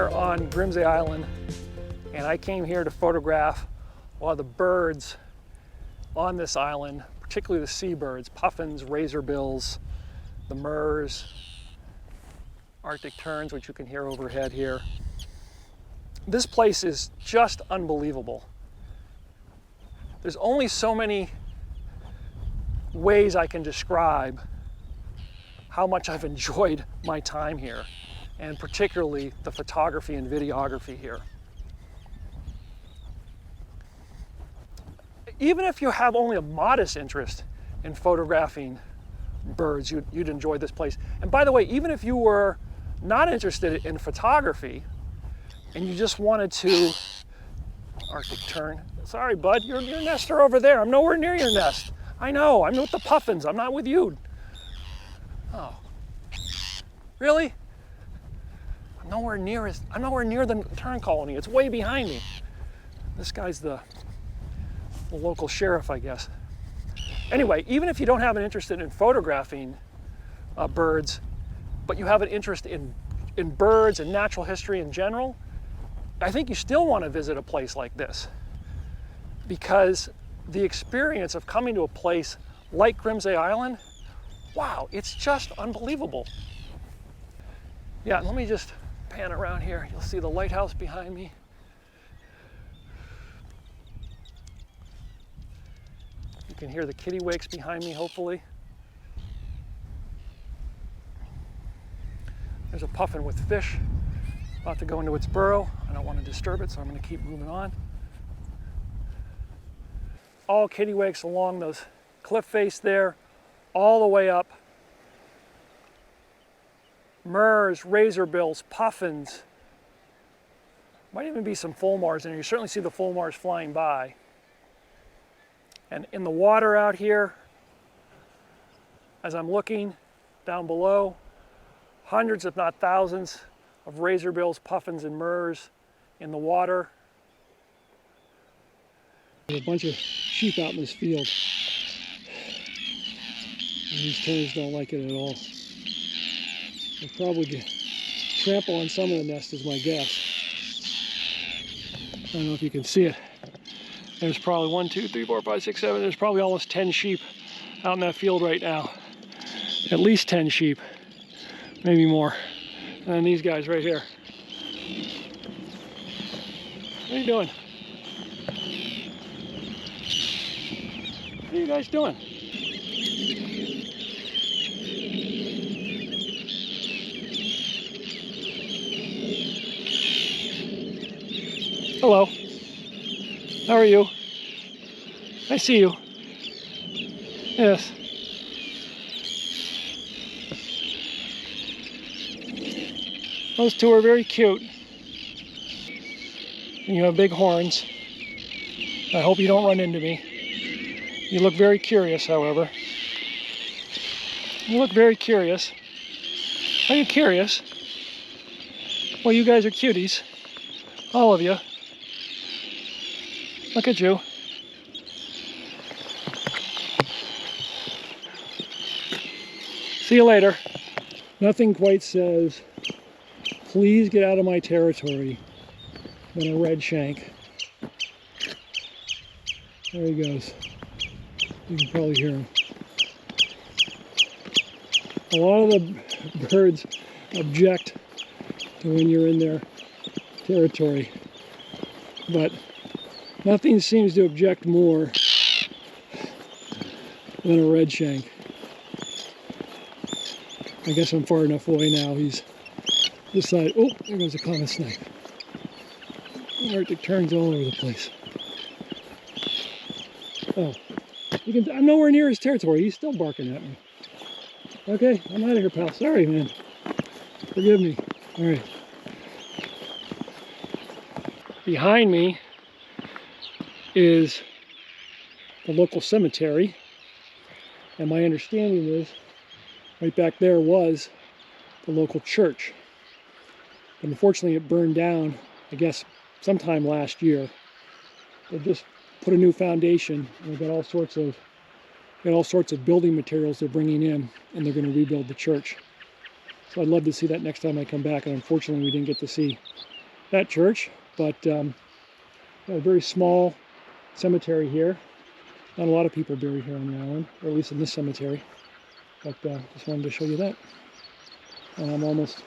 here on Grimsey Island, and I came here to photograph a lot of the birds on this island, particularly the seabirds, puffins, razorbills, the murres, Arctic terns, which you can hear overhead here. This place is just unbelievable. There's only so many ways I can describe how much I've enjoyed my time here, and particularly the photography and videography here. Even if you have only a modest interest in photographing birds, you'd enjoy this place. And by the way, even if you were not interested in photography and you just wanted to, Arctic tern, sorry bud, your nests are over there. I'm nowhere near your nest. I know, I'm with the puffins, I'm not with you. Oh, really? I'm nowhere near the tern colony. It's way behind me. This guy's the local sheriff, I guess. Anyway, even if you don't have an interest in photographing birds, but you have an interest in birds and natural history in general, I think you still want to visit a place like this, because the experience of coming to a place like Grimsey Island, wow, it's just unbelievable. Yeah, let me just pan around here. You'll see the lighthouse behind me. You can hear the kittiwakes behind me, hopefully. There's a puffin with fish about to go into its burrow. I don't want to disturb it, so I'm going to keep moving on. All kittiwakes along those cliff face there, all the way up. Murres, razorbills, puffins. Might even be some fulmars in here. You certainly see the fulmars flying by. And in the water out here, as I'm looking down below, hundreds if not thousands of razorbills, puffins, and murres in the water. There's a bunch of sheep out in this field. And these terns don't like it at all. They'll probably trample on some of the nest is my guess. I don't know if you can see it. There's probably 1, 2, 3, 4, 5, 6, 7. There's probably almost 10 sheep out in that field right now. At least 10 sheep, maybe more. And these guys right here. What are you doing? What are you guys doing? Hello. How are you? I see you. Yes. Those two are very cute. And you have big horns. I hope you don't run into me. You look very curious, however. You look very curious. Are you curious? Well, you guys are cuties. All of you. Look at you. See you later. Nothing quite says, please get out of my territory, than a red shank. There he goes. You can probably hear him. A lot of the birds object to when you're in their territory, but nothing seems to object more than a red shank. I guess I'm far enough away now. He's decided, oh, there goes a common snipe. Arctic terns all over the place. Oh, I'm nowhere near his territory. He's still barking at me. Okay, I'm out of here, pal. Sorry, man. Forgive me. All right. Behind me is the local cemetery, and my understanding is right back there was the local church. But unfortunately it burned down, I guess, sometime last year. They just put a new foundation, and they've got all sorts of building materials they're bringing in, and they're going to rebuild the church. So I'd love to see that next time I come back, and unfortunately we didn't get to see that church, but a very small cemetery here. Not a lot of people buried here on the island, or at least in this cemetery, but just wanted to show you that. And I'm almost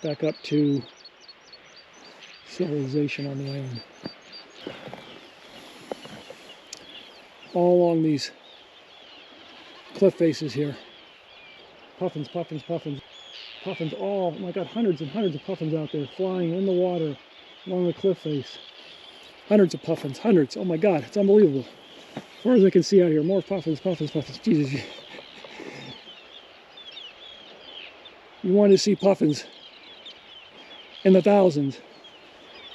back up to civilization on the island. All along these cliff faces here. Puffins, puffins, puffins. Puffins, oh my God, hundreds and hundreds of puffins out there flying in the water along the cliff face. Hundreds of puffins, hundreds. Oh my God, it's unbelievable. As far as I can see out here, more puffins, puffins, puffins. Jesus. You wanted to see puffins in the thousands.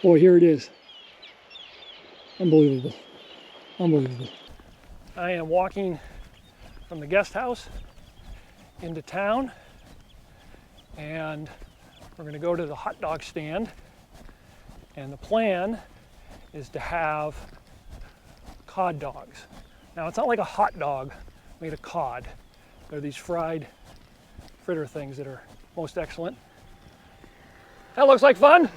Boy, here it is. Unbelievable. Unbelievable. I am walking from the guest house into town, and we're going to go to the hot dog stand, and the plan is to have cod dogs. Now, it's not like a hot dog made of cod. They're these fried fritter things that are most excellent. That looks like fun.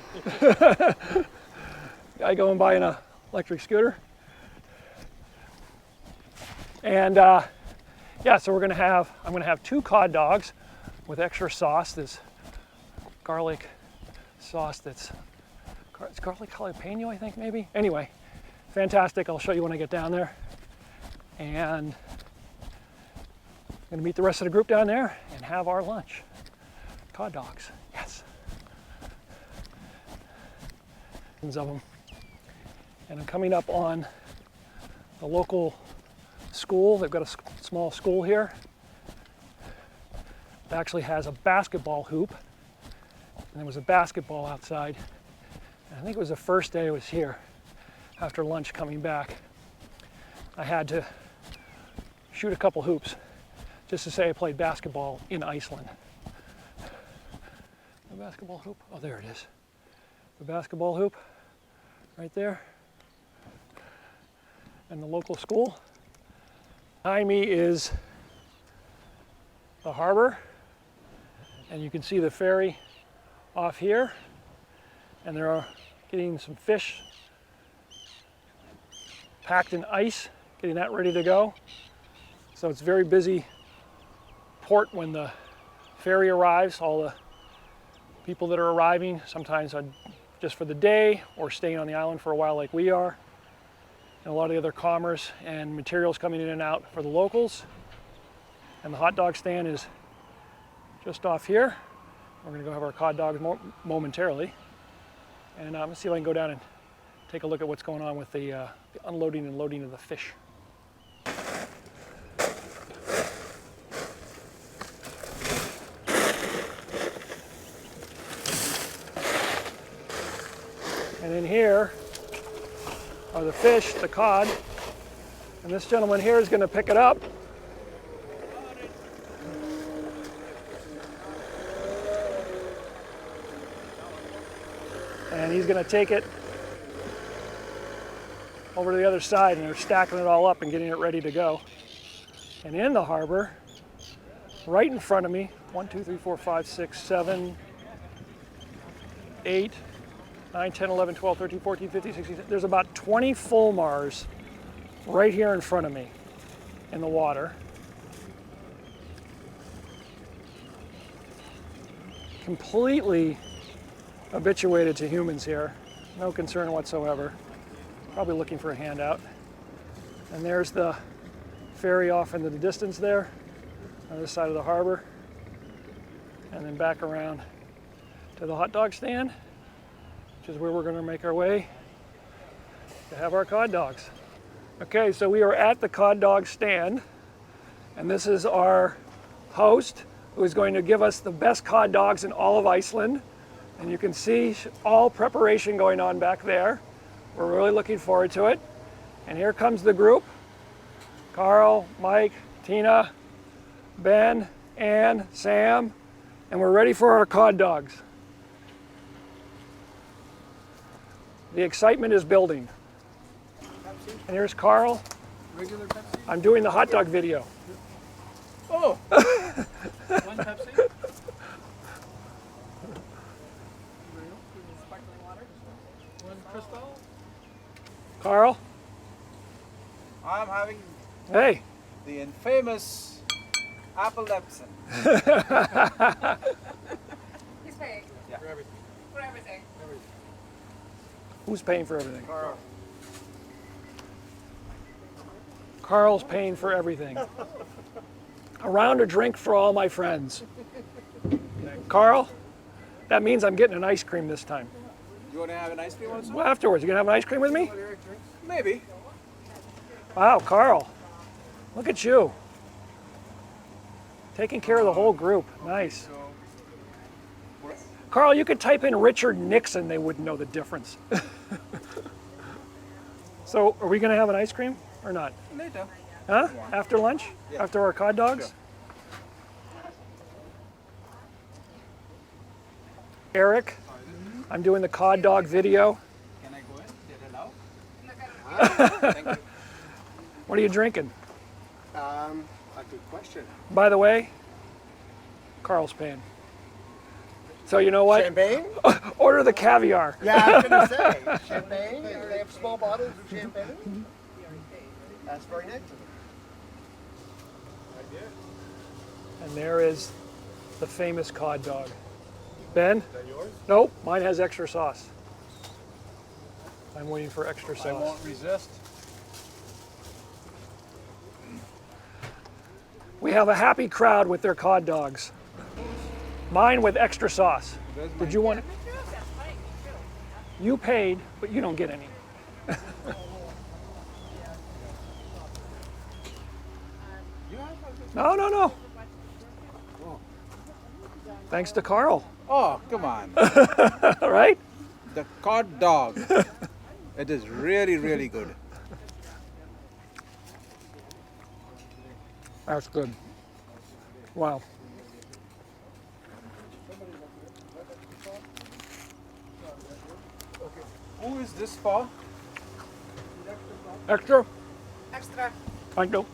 Guy going by in an electric scooter. And yeah, so I'm gonna have 2 cod dogs with extra sauce, this garlic sauce it's garlic jalapeno, I think, maybe. Anyway, fantastic. I'll show you when I get down there. And I'm gonna meet the rest of the group down there and have our lunch. Cod dogs, yes. Of them. And I'm coming up on the local school. They've got a small school here. It actually has a basketball hoop, and there was a basketball outside. And I think it was the first day I was here after lunch coming back. I had to shoot a couple hoops just to say I played basketball in Iceland. The basketball hoop, oh, there it is. The basketball hoop right there, and the local school. Behind me is the harbor, and you can see the ferry off here, and they're getting some fish packed in ice, getting that ready to go. So it's a very busy port when the ferry arrives. All the people that are arriving, sometimes just for the day or staying on the island for a while like we are. And a lot of the other commerce and materials coming in and out for the locals. And the hot dog stand is just off here. We're gonna go have our cod dogs momentarily. And let's see if I can go down and take a look at what's going on with the unloading and loading of the fish. And in here are the fish, the cod, and this gentleman here is going to pick it up. And he's going to take it over to the other side, and they're stacking it all up and getting it ready to go. And in the harbor, right in front of me, 1, 2, 3, 4, 5, 6, 7, 8, 9, 10, 11, 12, 13, 14, 15, 16, there's about 20 fulmars right here in front of me in the water. Completely habituated to humans here, no concern whatsoever. Probably looking for a handout. And there's the ferry off into the distance there, on this side of the harbor. And then back around to the hot dog stand, which is where we're going to make our way to have our cod dogs. Okay, so we are at the cod dog stand, and this is our host who is going to give us the best cod dogs in all of Iceland. And you can see all preparation going on back there. We're really looking forward to it. And here comes the group. Carl, Mike, Tina, Ben, Ann, Sam, and we're ready for our cod dogs. The excitement is building. Pepsi? And here's Carl. Regular Pepsi? I'm doing the hot dog video. Oh! One Pepsi? Crystal? Carl? I'm having Hey. the infamous apple Epsom. He's paying Yeah. for everything. Who's paying for everything? Carl. Carl's paying for everything. A round of drink for all my friends. Carl, that means I'm getting an ice cream this time. You want to have an ice cream also? Well, afterwards, you gonna have an ice cream with me? Maybe. Wow, Carl, look at you. Taking care of the whole group, nice. Carl, you could type in Richard Nixon, they wouldn't know the difference. So, are we gonna have an ice cream or not? Later. Huh? After lunch? Yeah. After our Cod Dogs? Sure. Eric, I'm doing the Cod Dog video. Can I go in? Did it allow? Thank you. What are you drinking? A good question. By the way, Carl's paying. So you know what? Champagne? Order the caviar. Yeah, I was going to say. Champagne? They have small bottles of champagne? That's very nice. And there is the famous Cod Dog. Ben? Is that yours? Nope, mine has extra sauce. I'm waiting for extra I sauce. won't resist. We have a happy crowd with their Cod Dogs. Mine with extra sauce. Where's Did mine? you want it? You paid, but you don't get any. No, no, no. Thanks to Carl. Oh, come on. All right? The Cod Dog. It is really, really good. That's good. Wow. Who is this for? Extra? Extra. Thank you.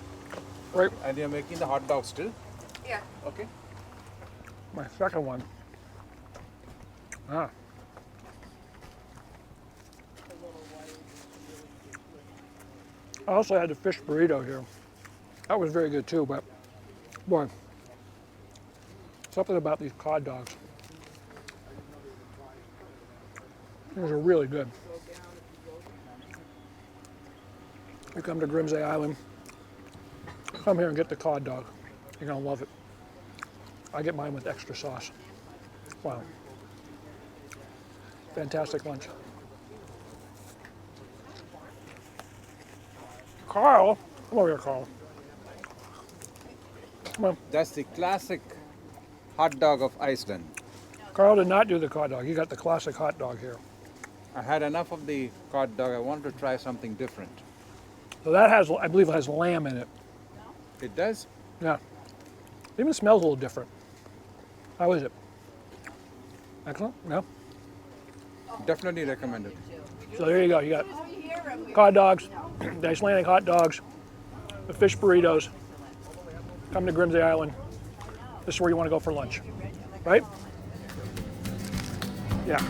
Right, And you're making the hot dog still? Yeah. Okay. my second one. Ah. I also had the fish burrito here. That was very good too, but boy, something about these Cod Dogs. These are really good. You come to Grimsey Island, come here and get the Cod Dog. You're gonna love it. I get mine with extra sauce. Wow. Fantastic lunch. Carl, come over here, Carl. Come on. That's the classic hot dog of Iceland. Carl did not do the Cod Dog. He got the classic hot dog here. I had enough of the cod dog. I wanted to try something different. So that has, I believe, it has lamb in it. It does? Yeah. It even smells a little different. How is it? Excellent? Yeah. Definitely recommended. So there you go. You got Cod Dogs, the Icelandic hot dogs, the fish burritos. Come to Grimsey Island. This is where you want to go for lunch. Right? Yeah.